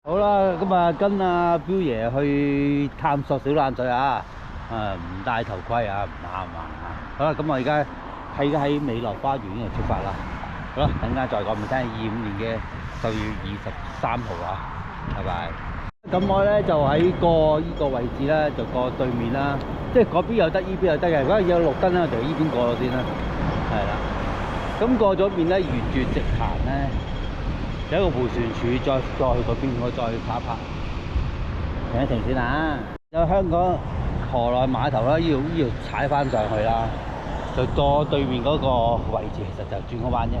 好啦，咁啊跟阿彪爺去探索小爛嘴啊！唔戴頭盔啊，唔啱啊！好啦，咁我而家喺美樂花園呢度出發啦。好啦，等間再講俾你聽，25年嘅10月23號啊，拜拜。咁我咧就喺過呢個位置咧，就過對面啦，即係嗰邊有得，依邊有得嘅。如果有綠燈咧，就依邊過咗先啦。係啦，咁過咗邊咧，沿住直行咧。有一個迴旋處，再去嗰邊，我再拍一拍，停一停先啊！有香港河內碼頭啦，呢度踩翻上去啦，就過對面嗰個位置，其實就轉個彎啫。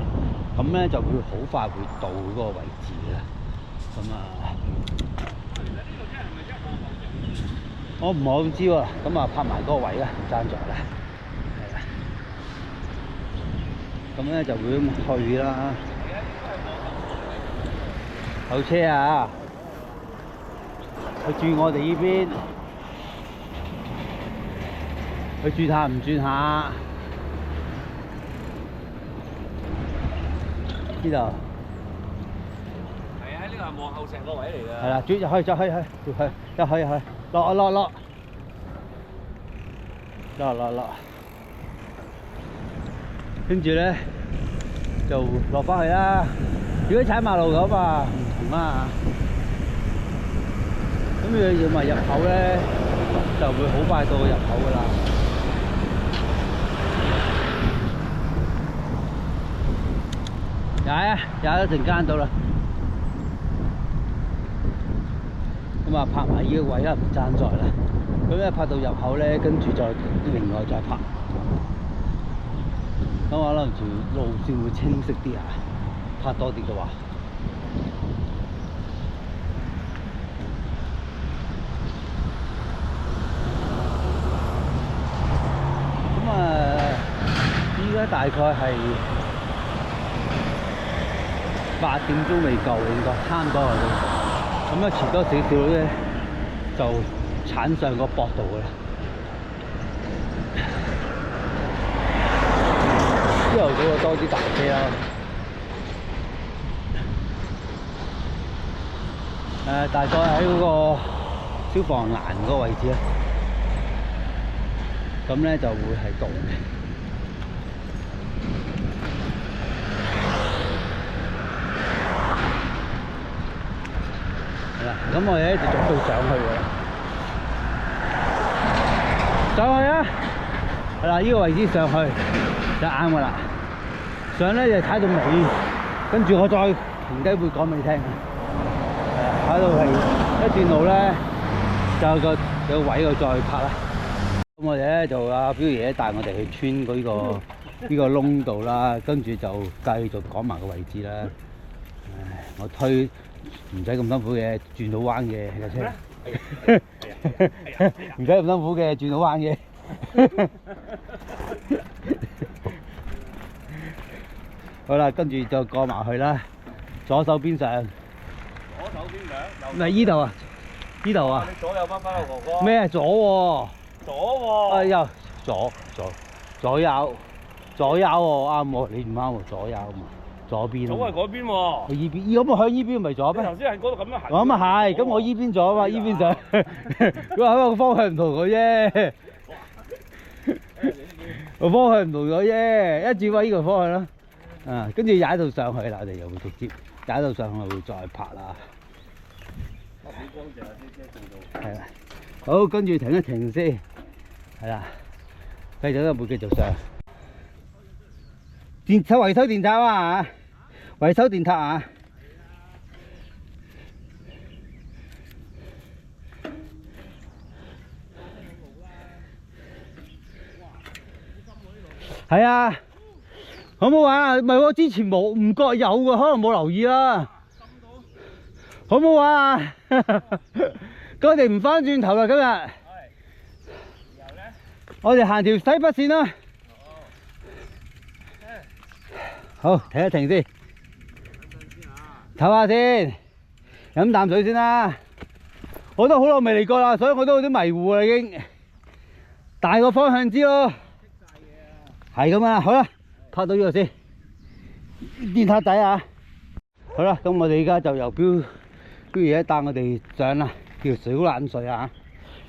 咁咧就會好快會到嗰個位置啦。咁啊，我唔係好知喎。咁啊，拍埋嗰個位啦，唔爭在啦。係啦，咁咧就會咁去啦。有車啊！佢轉我哋呢邊，佢轉下唔轉下？呢度係啊，呢個係望後石個位嚟㗎。係啦，轉入去，再去，落，跟住咧就落翻去啦。如果踩馬路咁啊，唔同啊。咁你要埋入口咧，就會好快到入口噶啦。踩一陣間到啦。咁啊，拍埋呢個位啦，唔爭在啦。咁咧拍到入口咧，跟住再另外再拍。咁可能條路線會清晰啲啊，拍多啲嘅話。依家大概係8點鐘未夠，應該差唔多啦都。咁啊，遲多少少咧，就鏟上個坡度嘅啦。朝頭早就多啲大車啦。大概喺嗰個消防欄嗰個位置啦。咁咧就會係到嘅。係啦，咁我哋咧就準備上去嘅啦。上去啊！係啦，呢個位置上去就啱噶啦。上咧就踩到尾，跟住我再停低會講俾你聽。喺度係一段路咧，就有個位度再拍啦。咁我哋咧就阿彪爺帶我哋去穿呢個窿度啦，跟住就繼續講埋個位置啦。我推唔使咁辛苦嘅，轉到彎嘅架車，唔使咁辛苦嘅，轉到彎嘅。好啦，跟住就過埋去啦，左手邊上。左手邊上，唔係依度啊，依度啊。你左右翻翻個哥哥。咩左喎？左喎。哎呀，左右喎，啱喎，你唔啱喎，左右嘛，左邊。左係嗰邊喎。我依邊，咁我向依邊咪左咩？頭先喺嗰度咁樣行。咁啊係，咁我依邊左啊嘛，依邊上。佢話個方向唔同佢啫，個方向唔同咗啫，一轉翻依個方向啦。啊，跟住踩到上去啦，我哋又會直接踩到上去會再拍啦。好光淨啊！啲車做到。係啦，好，跟住停一停先，係啦，繼續會繼續上。維修電塔啊！維修電塔啊！係啊，好唔好玩啊？唔係喎，之前冇，唔覺有喎，可能冇留意啦。好唔好玩啊？咁我哋唔翻轉頭啦，今日。然後咧？我哋行條西北線啦。好，停一停先，唞下先，飲啖水先啦。我都好耐未嚟過啦，所以我都有啲迷糊啦已經。大個方向知咯。係咁啊，好啦，拍到呢個先，電塔底啊。好啦，咁我哋而家就由標標爺帶我哋上啦，叫小冷水啊！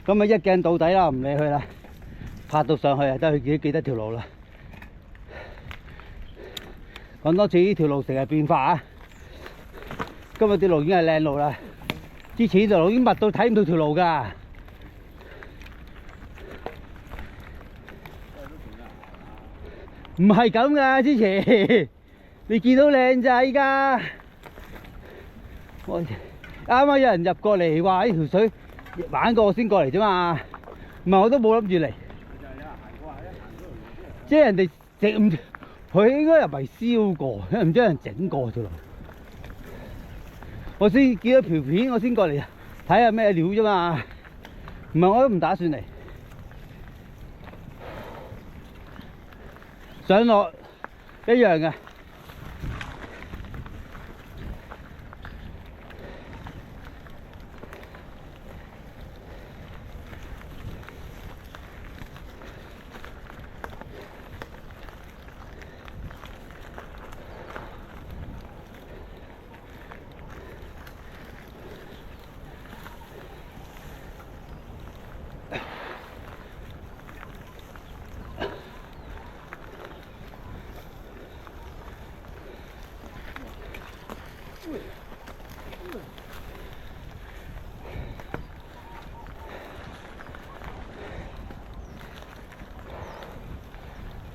咁啊一鏡到底啦，唔理佢啦，拍到上去啊，得佢自己記得條路啦。講多次，呢條路成日變化啊！今日啲路已經係靚路啦，之前條路已經密到睇唔到條路㗎。唔係咁㗎，之前你見到靚仔㗎。我啱啱有人入過嚟話呢條水玩過我先過嚟啫嘛，唔係我都冇諗住嚟。即係人哋整唔，佢應該又唔係燒過，唔知有人整過條路。我先見到條片，我先過嚟睇下咩料啫嘛，唔係我都唔打算嚟。上落一樣嘅。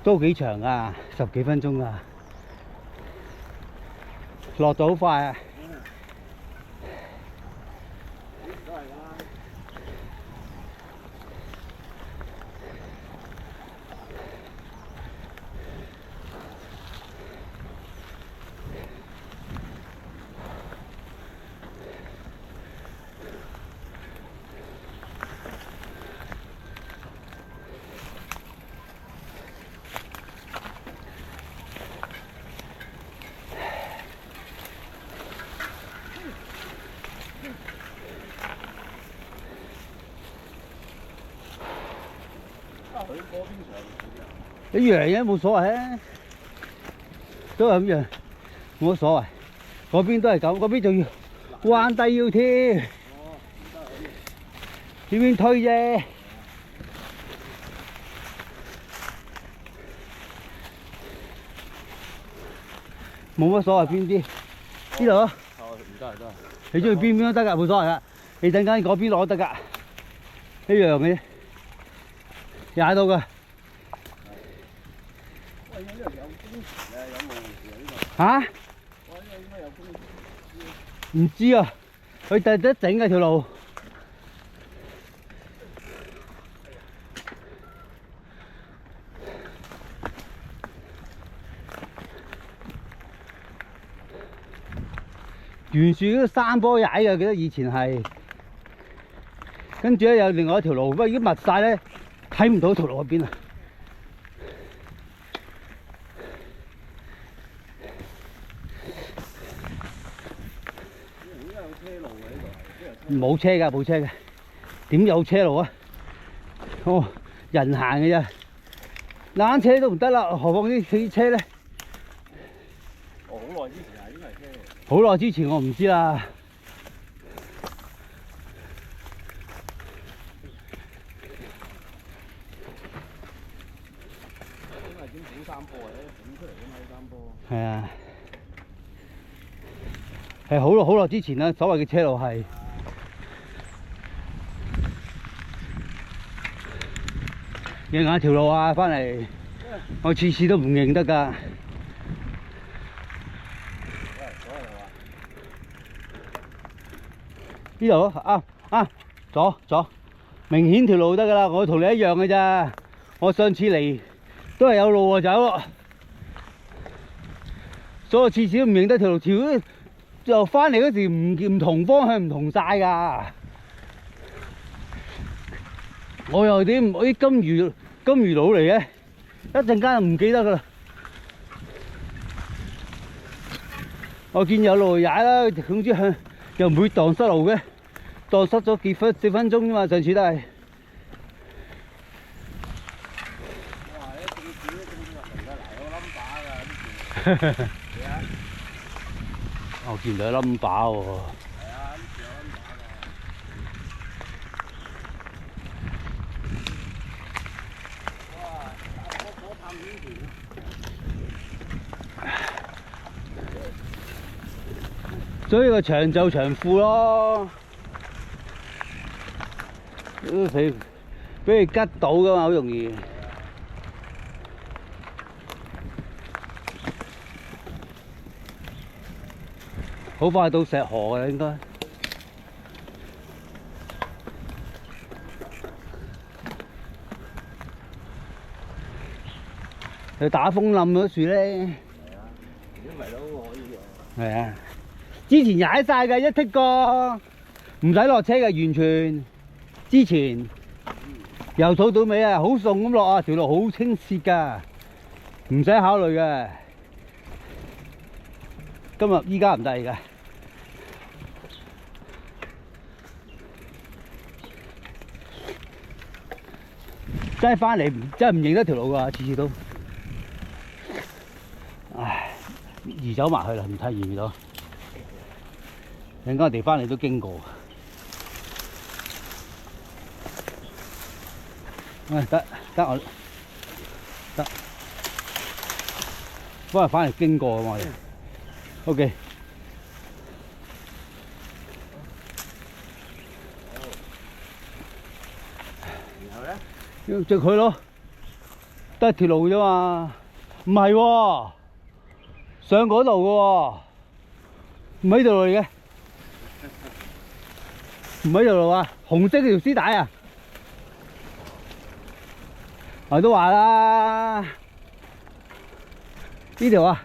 都幾長啊，10幾分鐘啊，落到好快啊！一樣嘅冇所謂啊，都係咁樣，冇乜所謂。嗰邊都係咁，嗰邊仲要彎低腰添，呢邊推啫。冇乜所謂邊啲，呢度啊？唔得，你中意邊都得㗎，冇所謂㗎。你陣間嗰邊攞得㗎，一樣嘅啫，踩到㗎。嚇？唔知啊，佢特登整嘅條路。沿住嗰個山坡踩嘅，記得以前係。跟住咧有另外一條路，不過已經密晒咧，睇唔到條路喺邊啊！冇車㗎，冇車嘅，點有車路啊？哦，人行嘅啫，纜車都唔得啦，何況啲汽車咧？哦，好耐之前係應該係車。好耐之前我唔知啦。應該係整小山坡嘅，整出嚟嘅嘛啲山坡。係啊，係好耐之前啦，所謂嘅車路係。認下條路啊，翻嚟我次次都唔認得㗎。呢度啊，左，明顯條路得㗎啦，我同你一樣嘅咋。我上次嚟都係有路喎走，所以我次次都唔認得條路，就翻嚟嗰時唔同方向唔同晒㗎。我又啲啲金魚佬嚟嘅，一陣間就唔記得㗎啦。我見有路踩啦，總之又唔會蕩失路嘅，蕩失咗4分鐘啫嘛，上次都係。哇！你仲要入嚟㗎，嗱有 number 㗎呢條。我見到 number 喎。係啊，呢條所以個長袖長褲咯，俾你吉到噶嘛，好容易。好快到石河嘅應該。佢打風冧咗樹咧。如果唔係都可以係啊，之前踩晒嘅，一剔過，唔使落車嘅，完全。之前由頭到尾啊，好順咁落啊，條路好清澈㗎，唔使考慮嘅。依家唔得而家。真係翻嚟真係唔認得條路㗎，次次都。唉，移走埋去啦，唔睇移唔到。陣間我哋翻嚟都經過。得我得，不過翻嚟經過啊嘛。OK。然後咧？要着佢咯，都係條路啫嘛。唔係喎，上嗰度嘅喎，唔係呢條路嚟嘅，唔係呢條路啊，紅色嗰條絲帶啊，我都話啦，呢條啊，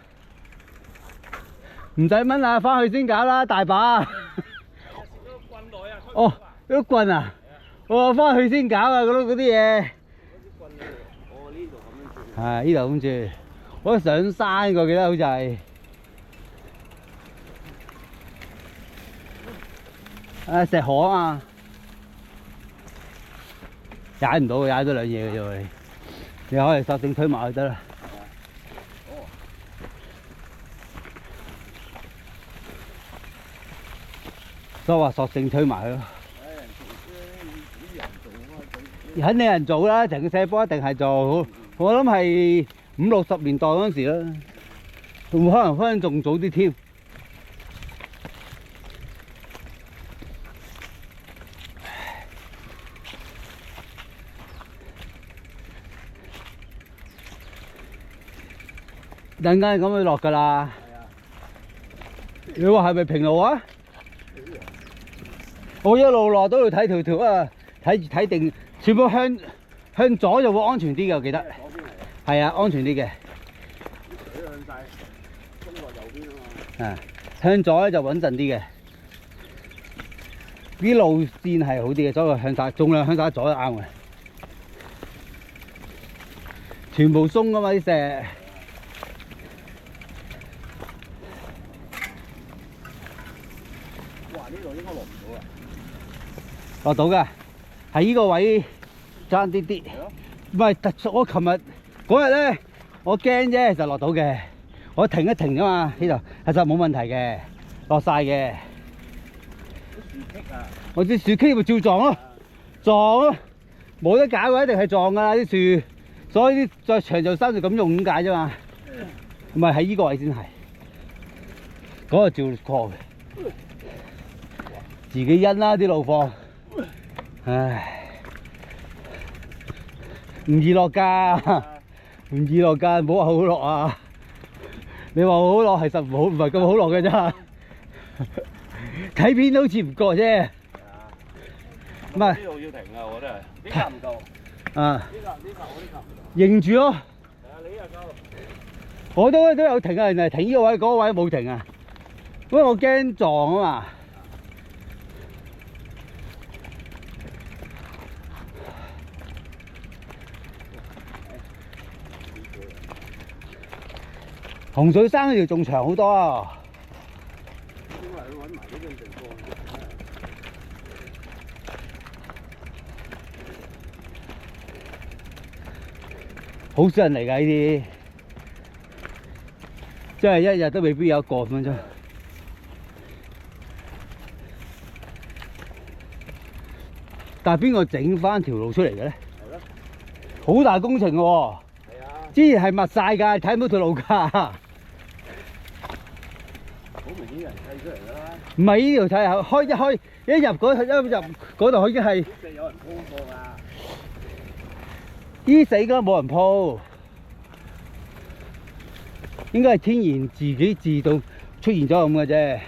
唔使掹啦，翻去先搞啦，大把。哦，嗰啲棍啊，我翻去先搞啊，嗰啲嘢。係呢度咁住，我上山個記得好似係。石河啊嘛，踩唔到，踩咗兩嘢嘅啫你。你可以索性推埋去得啦。所以話索性推埋去咯。肯定有人做啦，成個社科一定係做。我諗係50、60年代嗰陣時啦，可能仲早啲添。陣間咁樣落㗎啦。你話係咪平路啊？我一路落都要睇條啊，睇定，全部向左就會安全啲嘅，我記得。係啊，安全啲嘅。水向晒中國右邊啊嘛。向左咧就穩陣啲嘅。啲路線係好啲嘅，所以向晒，盡量向晒左就啱嘅。全部鬆㗎嘛啲石。哇！呢度應該落唔到啊。落到㗎，喺呢個位爭啲啲。唔係，我琴日嗰日咧，我驚啫，就落到嘅。我停一停㗎嘛，呢度其實冇問題嘅，落晒嘅。啲樹棘啊！我啲樹棘咪照撞咯，撞咯，冇得搞嘅，一定係撞㗎啦啲樹。所以啲再長袖衫就咁用咁解啫嘛。唔係喺呢個位先係，嗰個照過嘅。自己因啦啲路況，唉。唔易落㗎，唔易落㗎，唔好話好落啊！你話好落係實唔係咁好落嘅咋？睇片都好似唔覺啫。唔係。呢度要停啊！我真係。呢格唔夠。啊。呢格我呢格。認住咯。係啊，你呢格夠。我都有停啊，人哋停呢個位，嗰個位冇停啊，因為我驚撞啊嘛。洪水山嗰條仲長好多啊！應該係揾埋呢種地方。好少人嚟㗎呢啲，真係一日都未必有一個咁樣啫。但係邊個整翻條路出嚟嘅咧？係咯，好大工程㗎喎。係啊。之前係密晒㗎，睇唔到條路㗎。好明顯有人砌出嚟啦。唔係呢條砌，開一入嗰度已經係。即係有人鋪過㗎。呢死應該冇人鋪，應該係天然自己自動出現咗咁嘅啫。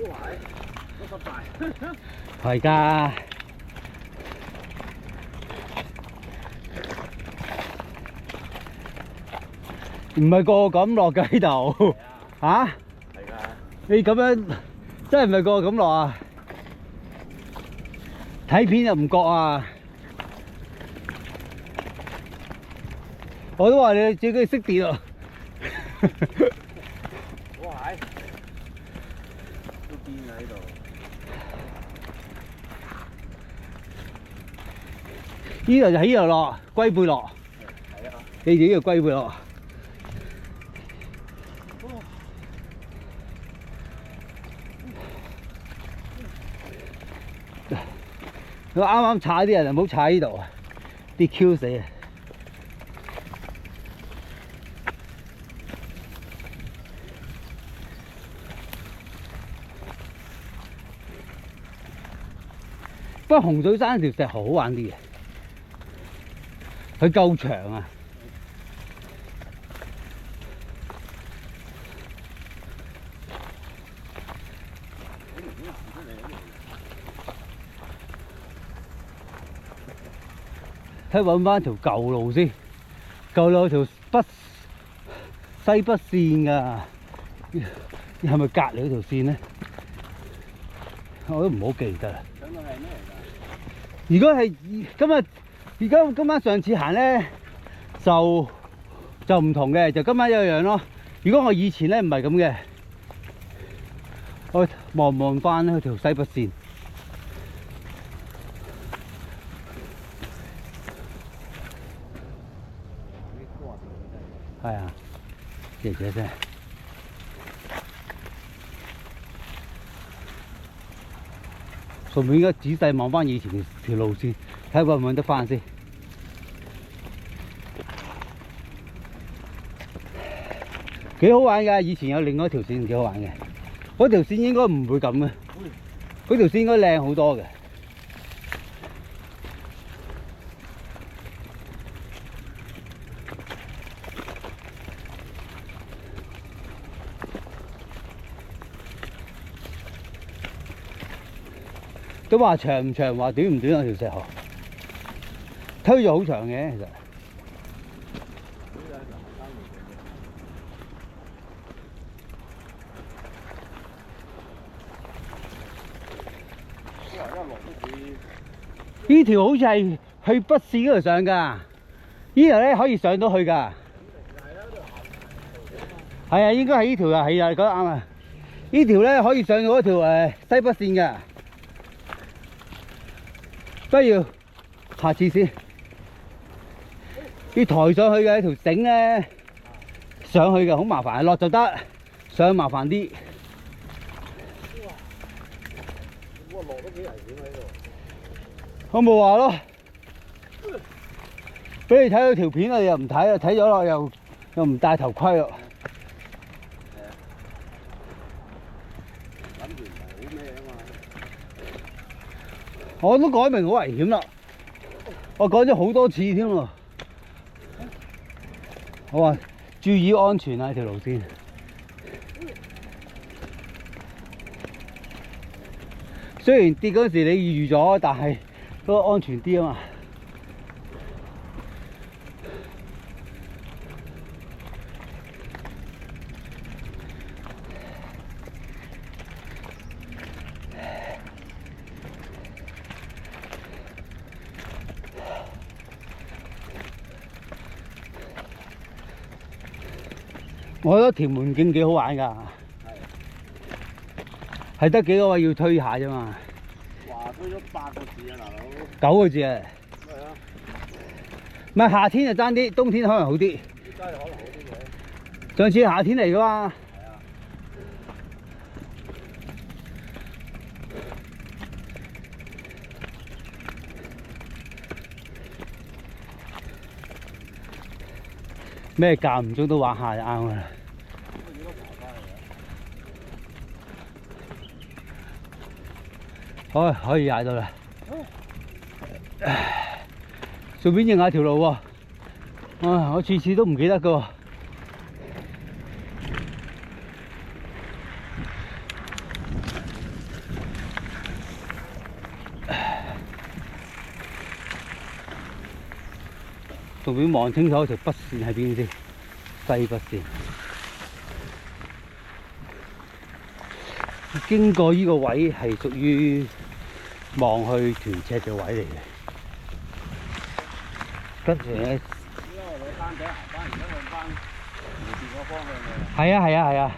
哇！都失敗。係㗎。唔係個個咁落㗎呢度，嚇？係㗎。你咁樣真係唔係個個咁落啊？睇片又唔覺啊！我都話你自己識跌啊！哇！都癲啊呢度。呢度就喺呢度落，龜背落。係啊。你哋呢個龜背落。佢啱啱踩啲人就唔好踩呢度啊！跌 Q 死啊！不過洪水山條石好玩啲嘅，佢夠長啊！睇揾翻條舊路先，舊路有條西北線㗎，係咪隔離嗰條線咧？我都唔好記得啦。上到係咩嚟㗎？如果係今晚上次行咧，就唔同嘅，就今晚一樣咯。如果我以前咧唔係咁嘅，我望翻嗰條西北線。係啊，謝謝先。順便應該仔細望翻以前條路線，睇下揾唔揾得翻先。幾好玩㗎！以前有另外一條線幾好玩嘅，嗰條線應該唔會咁嘅，嗰條線應該靚好多嘅。都話長唔長，話短唔短啊條石河，推咗好長嘅其實。呢條好似係去北市嗰度上㗎，呢條咧可以上到去㗎。係啊，應該係呢條啊，係啊，你講得啱啊！呢條咧可以上到嗰條西北線㗎。不要下次先，要抬上去嘅條繩咧，上去嘅好麻煩，落就得，上麻煩啲。哇！落都幾危險喺度。我冇話咯，俾你睇到條片啊，你又唔睇啊，睇咗落又唔戴頭盔咯。諗住唔係好咩啊嘛。我都改明好危險啦，我講咗好多次添喎。我話注意安全啊！條路線。雖然跌嗰時你預咗，但係都安全啲啊嘛。我覺得屯門徑幾好玩㗎，係得幾個位要推下啫嘛。話推咗8個字啊，大佬。9個字啊。係啊。唔係夏天就爭啲，冬天可能好啲。真係可能好啲嘅。上次夏天嚟㗎嘛。係啊。咩間唔中都玩下就啱噶啦。好，可以踩到啦。順便認下條路喎。我次次都唔記得噶喎。順便望清楚條北線喺邊先，西北線。經過呢個位係屬於望去屯赤嘅位嚟嘅。跟住咧，係啊，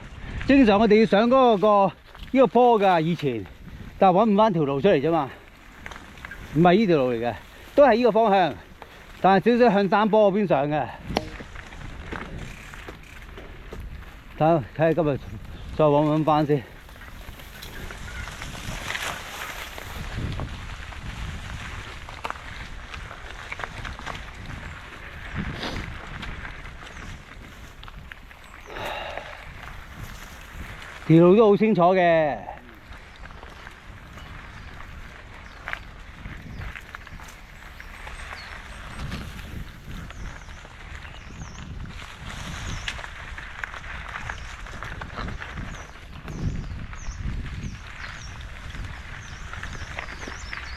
正常我哋要上嗰呢個坡㗎，以前，但係揾唔翻條路出嚟啫嘛。唔係呢條路嚟嘅，都係呢個方向，但係少少向山坡嗰邊上嘅。睇下今日再揾翻先。條路都好清楚嘅。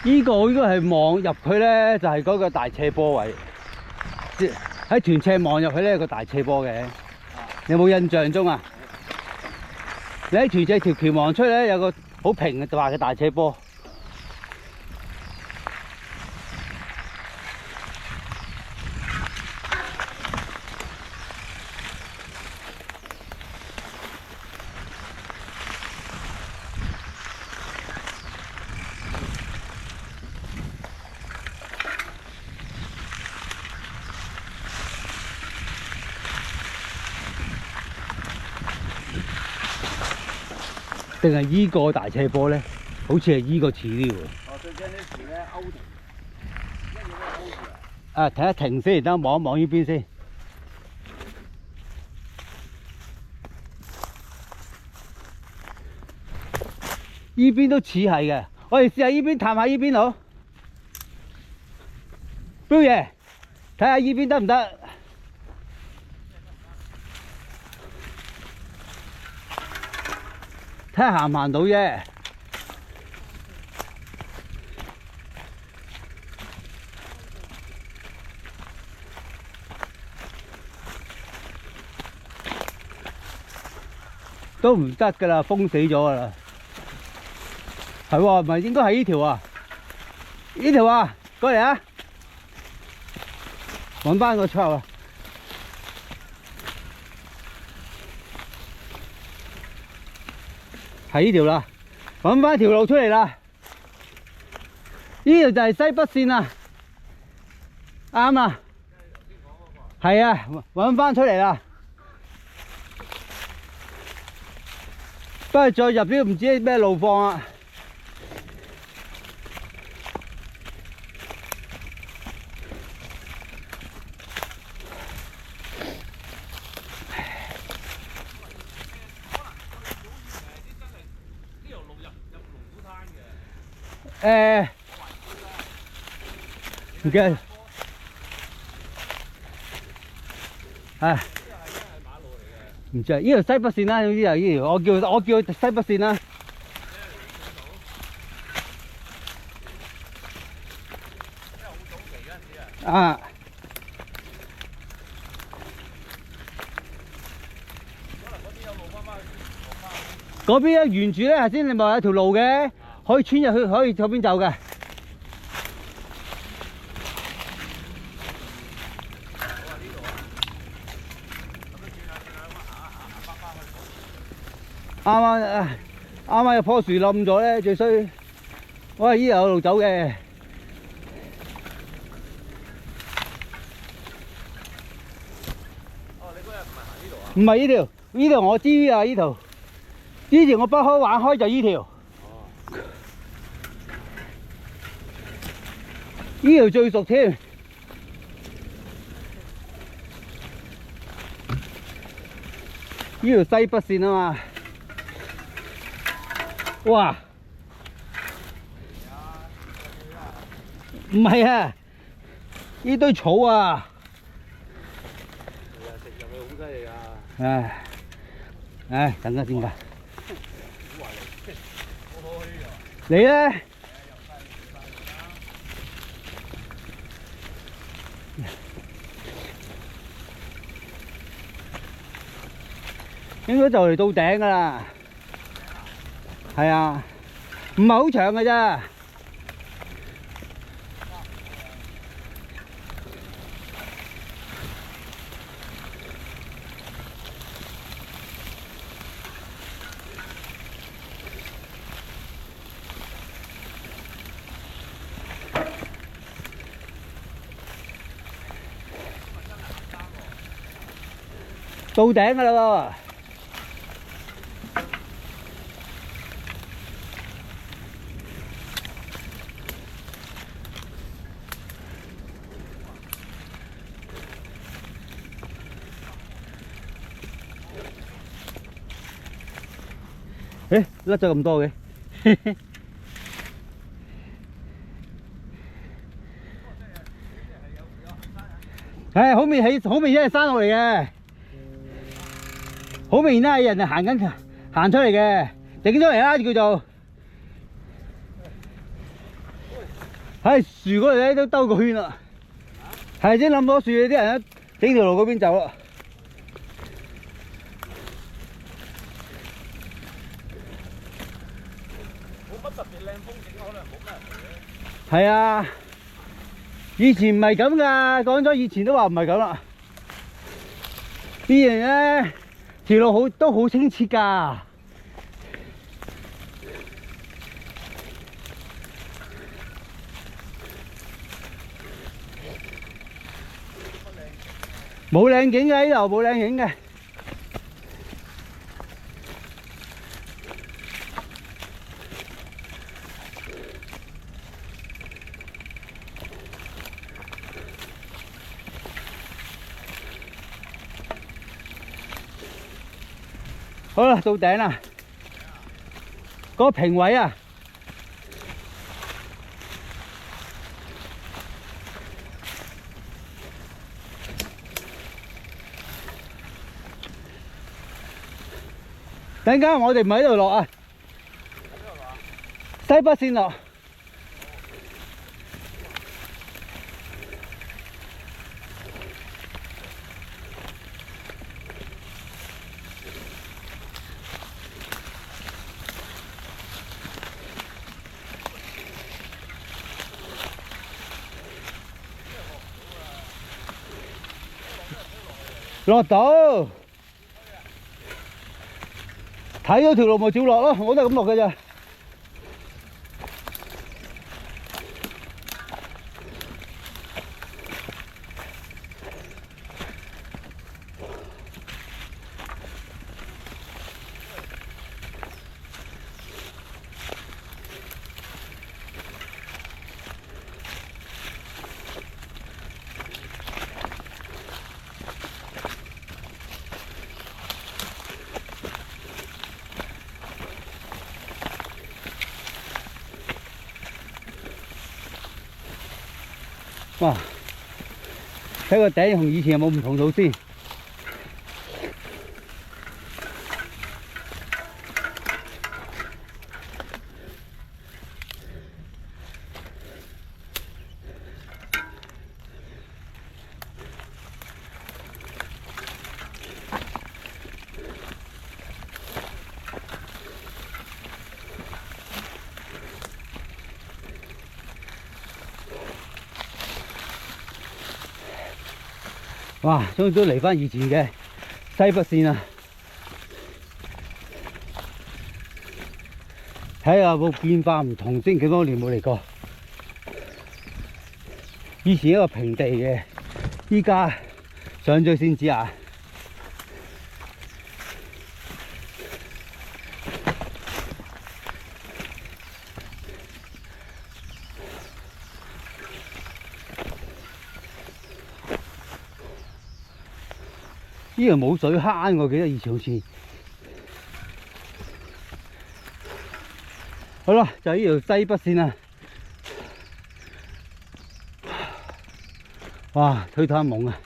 呢個應該係望入去咧，就係嗰個大斜坡位。即喺屯赤望入去咧，有個大斜坡嘅。你有冇印象中啊？你喺屯赤條橋望出咧，有個好平嘅大斜坡。定係依個大斜坡咧？好似係依個似啲喎。最驚啲樹咧勾住，一嘢都勾住啊！睇下停先，等我望一望呢邊先。依邊都似係嘅，我哋試下依邊探下依邊好。彪爺，睇下依邊得唔得？睇下行唔行到啫。都唔得㗎啦，封死咗㗎啦。係喎，唔係應該係呢條啊？呢條啊，過嚟啊！揾翻個出口啊！係呢條啦，揾翻條路出嚟啦。呢條就係西北線啊，啱啊。係啊，揾翻出嚟啦。不過再入啲唔知咩路況啊。唔記得。係。唔知啊，呢條西北線啦，總之係呢條，我叫西北線啦。啊！嗰邊咧沿住咧，頭先你咪有條路嘅，可以穿入去，可以嗰邊走嘅。啱有棵樹冧咗咧，最衰。我係依度有路走嘅。哦，你嗰日唔係行呢度啊？唔係呢條，呢條我知啊，呢條。之前我北開玩開就呢條。呢條最熟添。呢條西北線啊嘛。哇！唔係啊，呢堆草啊！食入去好犀利㗎。唉，等下先㗎。你咧？應該就嚟到頂㗎啦。係啊，唔係好長㗎咋。到頂㗎啦喎！甩咗咁多嘅，好明顯係山路嚟嘅，好明顯係人哋行出嚟嘅，整咗嚟啦叫做。喺樹嗰度咧都兜個圈啦，係先冧咗樹，啲人整條路嗰邊走啦。特別靚風景，可能冇乜人嚟嘅。係啊，以前唔係咁噶，講咗以前都話唔係咁啦。啲人咧條路都好清澈噶。冇靚景嘅，呢度冇靚景嘅。好啦，到頂啦，嗰個平位啊，等間我哋唔喺度落啊，西北線落。落到，睇到條路咪照落咯，我都係咁落嘅咋。哇！睇個頂同以前有冇唔同到先？哇！終於都嚟返以前嘅西北線啦，睇下有冇變化唔同先，幾多年冇嚟過。以前一個平地嘅，依家上咗先知啊！呢度冇水坑喎，幾得意好似。好啦，就呢條西北線啦。哇，推太猛啊！